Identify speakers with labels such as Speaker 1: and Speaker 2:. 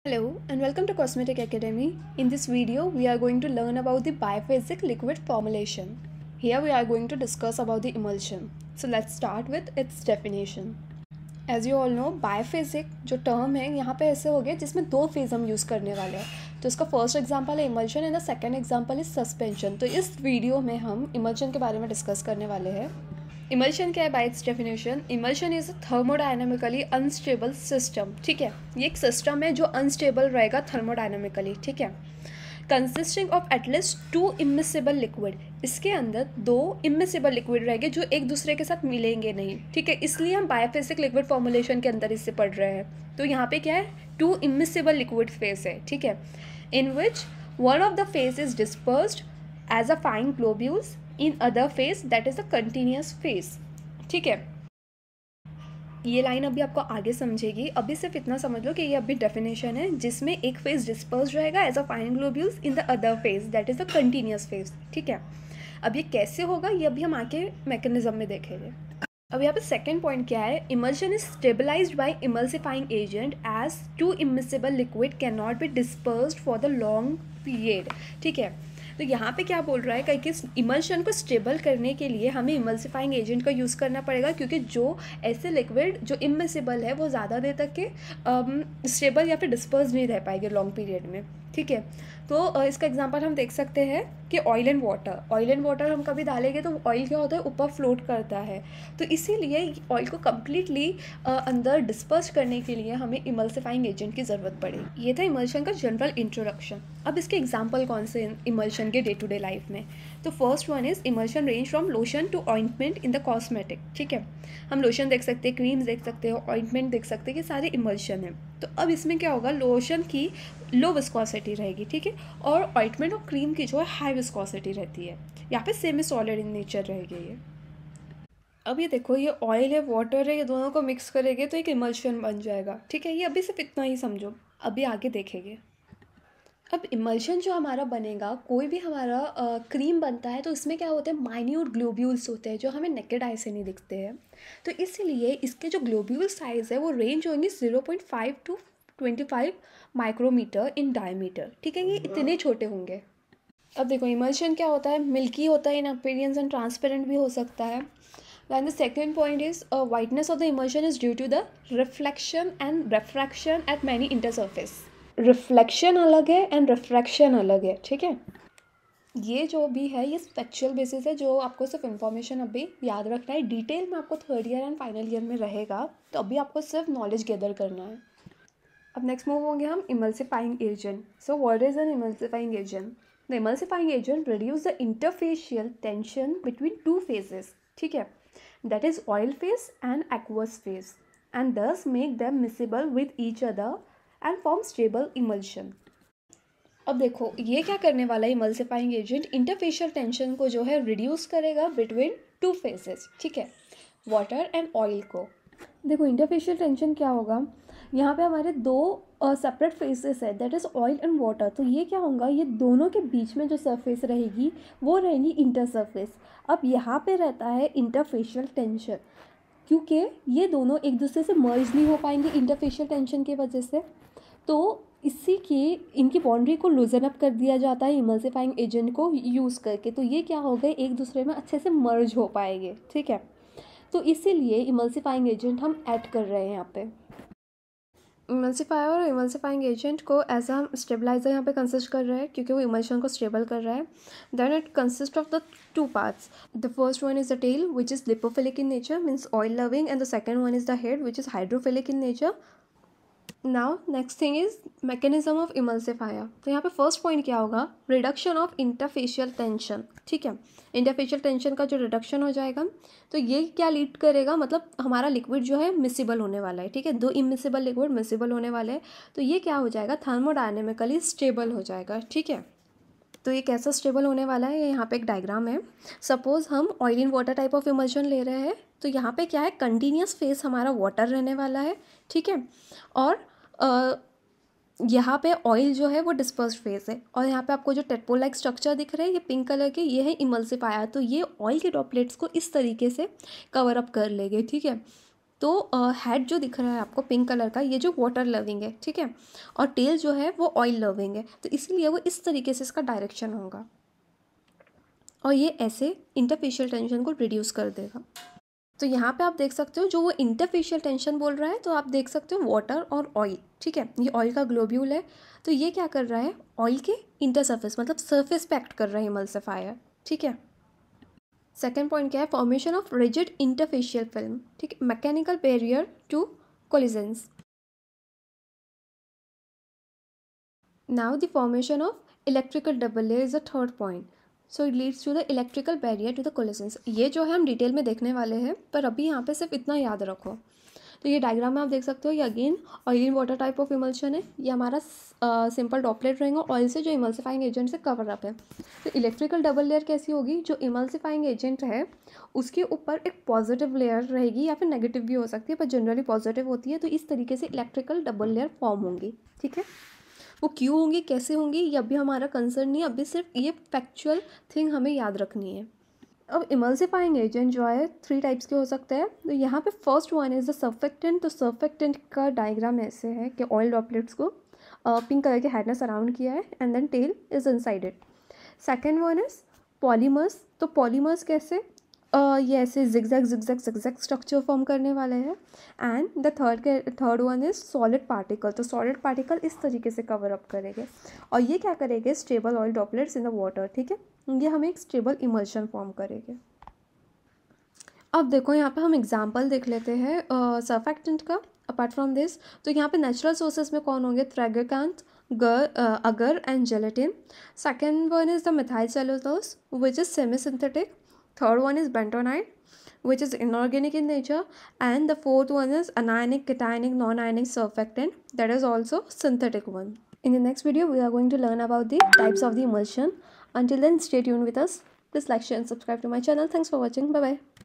Speaker 1: Hello and welcome to Cosmetic Academy. In this video, we are going to learn about the biphasic liquid formulation. Here we are going to discuss about the emulsion. So let's start with its definition. As you all know, biphasic जो term है यहाँ पे ऐसे हो गया जिसमें दो phase हम यूज़ करने वाले हैं. तो इसका फर्स्ट एग्जांपल है emulsion and the second example is suspension. तो इस वीडियो में हम इमल्शन के बारे में डिस्कस करने वाले हैं. इमल्शन क्या है by its definition? Emulsion is a thermodynamically unstable system. ठीक है, ये एक सिस्टम है जो अनस्टेबल रहेगा थर्मोडायनामिकली. ठीक है, consisting of at least to immiscible liquid. इसके अंदर दो इमिसिबल लिक्विड रहेंगे जो एक दूसरे के साथ मिलेंगे नहीं. ठीक है, इसलिए हम बायोफेसिक लिक्विड फॉर्मुलेशन के अंदर इससे पढ़ रहे हैं. तो यहाँ पे क्या है, टू इमिसिबल लिक्विड फेस है. ठीक है, in which one of the phase is dispersed as a fine globules in other phase that is a continuous phase. ठीक है, ये लाइन अभी आपको आगे समझेगी. अभी सिर्फ इतना समझ लो कि ये अभी डेफिनेशन है जिसमें एक फेज डिस्पर्स रहेगा as a fine globules in the other phase that is a continuous phase. ठीक है, अब ये कैसे होगा ये अभी हम आगे मैकेनिज्म में देखेंगे. अब यहाँ पे सेकेंड पॉइंट क्या है, emulsion is stabilised by emulsifying agent as two immiscible liquid can not be dispersed for the long period. ठीक है, तो यहाँ पे क्या बोल रहा है कि इमल्शन को स्टेबल करने के लिए हमें इमल्सिफाइंग एजेंट का यूज़ करना पड़ेगा, क्योंकि जो ऐसे लिक्विड जो इमिसिबल है वो ज़्यादा देर तक के स्टेबल या फिर डिस्पर्स नहीं रह पाएंगे लॉन्ग पीरियड में. ठीक है, तो इसका एग्जांपल हम देख सकते हैं कि oil and water. Oil and water हम कभी डालेंगे तो ऑयल क्या होता है, ऊपर फ्लोट करता है. तो इसीलिए ऑयल को कम्प्लीटली अंदर डिस्पर्स करने के लिए हमें इमल्सिफाइंग एजेंट की ज़रूरत पड़ेगी. ये था इमल्शन का जनरल इंट्रोडक्शन. अब इसके एग्जाम्पल कौन से इमल्शन के डे टू डे लाइफ में? तो first one is emulsion range from lotion to ointment in the cosmetic. ठीक है, हम लोशन देख सकते हैं, क्रीम्स देख सकते हो, ऑइंटमेंट देख सकते हैं, ये सारे इमल्शन है. तो अब इसमें क्या होगा, लोशन की लो विस्कोसिटी रहेगी. ठीक है, और ऑइंटमेंट और क्रीम की जो है हाई विस्कोसिटी रहती है. यहाँ पे सेमी सॉलिड इन नेचर रहेगी ये. अब ये देखो, ये ऑयल है, वाटर है, ये दोनों को मिक्स करेंगे तो एक इमल्शन बन जाएगा. ठीक है, ये अभी सिर्फ इतना ही समझो, अभी आगे देखेंगे. अब इमल्शन जो हमारा बनेगा, कोई भी हमारा क्रीम बनता है तो इसमें क्या होते हैं, माइन्यूट ग्लोब्यूल्स होते हैं जो हमें नेकेड आई से नहीं दिखते हैं. तो इसीलिए इसके जो ग्लोब्यूल साइज़ है वो रेंज होंगे 0.5 टू 25 माइक्रोमीटर इन डायमीटर. ठीक है, ये इतने छोटे होंगे. अब देखो, इमल्शन क्या होता है, मिल्की होता है इन अपीयरेंस एंड ट्रांसपेरेंट भी हो सकता है. Then the second point is whiteness of the emulsion is due to the reflection and refraction at many intersurface. Reflection अलग है एंड रिफ्रैक्शन अलग है. ठीक है, ये जो भी है ये फैक्चुअल बेसिस है जो आपको सिर्फ इन्फॉर्मेशन अभी याद रखना है. डिटेल में आपको third year and final year में रहेगा, तो अभी आपको सिर्फ नॉलेज गैदर करना है. अब नेक्स्ट मूव होंगे हम emulsifying agent. So what is an emulsifying agent? The emulsifying agent reduce the interfacial tension between two phases. ठीक है, that is oil phase and aqueous phase, and thus make them miscible with each other and form stable emulsion. अब देखो, ये क्या करने वाला है emulsifying agent, interfacial tension को जो है रिड्यूस करेगा बिटवीन टू फेजेस. ठीक है, वाटर एंड ऑयल को. देखो, इंटरफेशियल टेंशन क्या होगा, यहाँ पे हमारे दो सेपरेट फेसेस है that is oil and water. तो ये क्या होगा, ये दोनों के बीच में जो सरफेस रहेगी वो रहेगी इंटर सरफेस. अब यहाँ पे रहता है इंटरफेशियल टेंशन, क्योंकि ये दोनों एक दूसरे से मर्ज नहीं हो पाएंगे इंटरफेशियल टेंशन की वजह से. तो इसी की इनकी बाउंड्री को लूजन अप कर दिया जाता है इमल्सिफाइंग एजेंट को यूज़ करके. तो ये क्या हो गए, एक दूसरे में अच्छे से मर्ज हो पाएंगे. ठीक है, तो इसीलिए इमल्सिफाइंग एजेंट हम ऐड कर रहे हैं यहाँ पे. इमल्सिफायर और इमल्सिफाइंग एजेंट को एज हम स्टेबलाइजर यहाँ पे कंसिस्ट कर रहे हैं क्योंकि वो इमल्शन को स्टेबल कर रहा है. Then it consist of the two parts. The first one is the tail which is lipophilic in nature, means oil loving, and the second one is the head which is hydrophilic in nature. Now next thing is mechanism of emulsifier. तो यहाँ पे first point क्या होगा, reduction of interfacial tension. ठीक है, interfacial tension का जो reduction हो जाएगा तो ये क्या लीड करेगा, मतलब हमारा लिक्विड जो है मिसिबल होने वाला है. ठीक है, दो इमिसिबल लिक्विड मिसिबल होने वाले हैं. तो ये क्या हो जाएगा, थर्मोडायनेमिकली स्टेबल हो जाएगा. ठीक है, तो ये कैसा स्टेबल होने वाला है, यहाँ पे एक डायग्राम है. सपोज हम oil in water type of emulsion ले रहे हैं, तो यहाँ पे क्या है, कंटिन्यूस फेस हमारा वाटर रहने वाला है. ठीक है, और यहाँ पे ऑयल जो है वो डिस्पर्स्ड फेस है, और यहाँ पे आपको जो टेट्पोल लाइक स्ट्रक्चर दिख रहे हैं ये पिंक कलर के, ये है इमल्सिफायर. तो ये ऑयल के ड्रॉपलेट्स को इस तरीके से कवर अप कर लेंगे. ठीक है, तो हेड जो दिख रहा है आपको पिंक कलर का, ये जो वाटर लविंग है, ठीक है, और टेल जो है वो ऑयल लविंग है, तो इसीलिए वो इस तरीके से इसका डायरेक्शन होगा और ये ऐसे इंटरफेशियल टेंशन को रिड्यूस कर देगा। तो यहाँ पे आप देख सकते हो जो वो इंटरफेशियल टेंशन बोल रहा है, तो आप देख सकते हो वाटर और ऑयल, ठीक है, ये ऑयल का ग्लोब्यूल है, तो ये क्या कर रहा है, ऑयल के इंटरसर्फेस मतलब सरफेस पे एक्ट कर रहा है इमल्सिफायर, ठीक है। सेकेंड पॉइंट क्या है, formation of rigid interfacial film, ठीक है, mechanical barrier to collisions. Now the formation of electrical double layer is the third point, so it leads to the electrical barrier to the collisions. ये जो है हम detail में देखने वाले हैं, पर अभी यहाँ पे सिर्फ इतना याद रखो। तो ये डायग्राम में आप देख सकते हो, ये again oil in water type of emulsion है, ये हमारा सिंपल ड्रॉपलेट रहेगा ऑयल से जो इमल्सिफाइंग एजेंट से कवर अप है। तो इलेक्ट्रिकल डबल लेयर कैसी होगी, जो इमल्सिफाइंग एजेंट है उसके ऊपर एक पॉजिटिव लेयर रहेगी या फिर नेगेटिव भी हो सकती है, पर जनरली पॉजिटिव होती है, तो इस तरीके से इलेक्ट्रिकल डबल लेयर फॉर्म होंगी, ठीक है। वो क्यों होंगी, कैसे होंगी, ये अभी हमारा कंसर्न नहीं है, अभी सिर्फ ये फैक्चुअल थिंग हमें याद रखनी है। अब इमल्सिफाइंग एजेंट जो है 3 टाइप्स के हो सकते हैं। तो यहाँ पे first one is the surfactant. तो सर्फेक्टेंट का डायग्राम ऐसे है कि ऑयल ड्रॉपलेट्स को पिंक कलर के हेड ने सराउंड किया है and then tail is inside it. Second one is polymers. तो पॉलीमर्स कैसे, ये ऐसे zigzag zigzag zigzag structure form करने वाले हैं। And the third one is solid particle. तो सॉलिड पार्टिकल इस तरीके से कवर अप करेंगे और ये क्या करेंगे, stable oil droplets in the water, ठीक है, ये हमें एक स्टेबल इमल्शन फॉर्म करेंगे। अब देखो यहाँ पे हम एग्जांपल देख लेते हैं सर्फेक्टेंट का। अपार्ट फ्रॉम दिस, तो यहाँ पे नेचुरल सोर्सेज में कौन होंगे, tragacanth, agar and gelatin. Second one is the methyl cellulose which is semi synthetic. Third one is bentonite, which is inorganic in nature, and the fourth one is anionic, cationic, non-ionic surfactant, that is also synthetic one. In the next video, we are going to learn about the types of the emulsion. Until then, stay tuned with us. Please like, share, and subscribe to my channel. Thanks for watching. Bye bye.